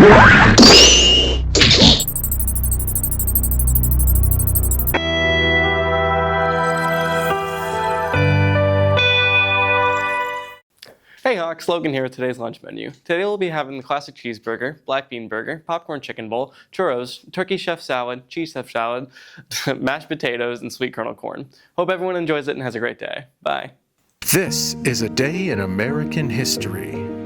Hey Hawks, Logan here with today's lunch menu. Today we'll be having the classic cheeseburger, black bean burger, popcorn chicken bowl, churros, turkey chef salad, cheese chef salad, mashed potatoes, and sweet kernel corn. Hope everyone enjoys it and has a great day. Bye. This is a day in American history.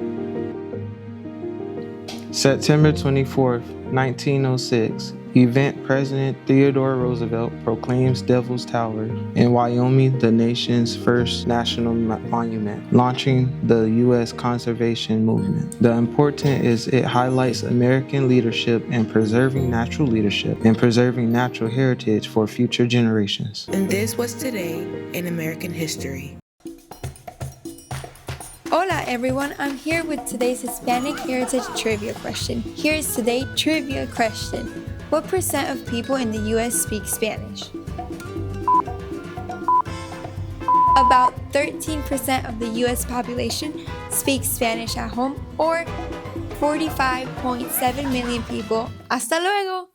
September 24th, 1906, event President Theodore Roosevelt proclaims Devil's Tower in Wyoming the nation's first national monument, launching the U.S. conservation movement. The important is it highlights American leadership in preserving natural leadership and preserving natural heritage for future generations. And this was today in American history. Hola everyone, I'm here with today's Hispanic Heritage Trivia question. Here is today's trivia question. What percent of people in the U.S. speak Spanish? About 13% of the U.S. population speaks Spanish at home, or 45.7 million people. Hasta luego!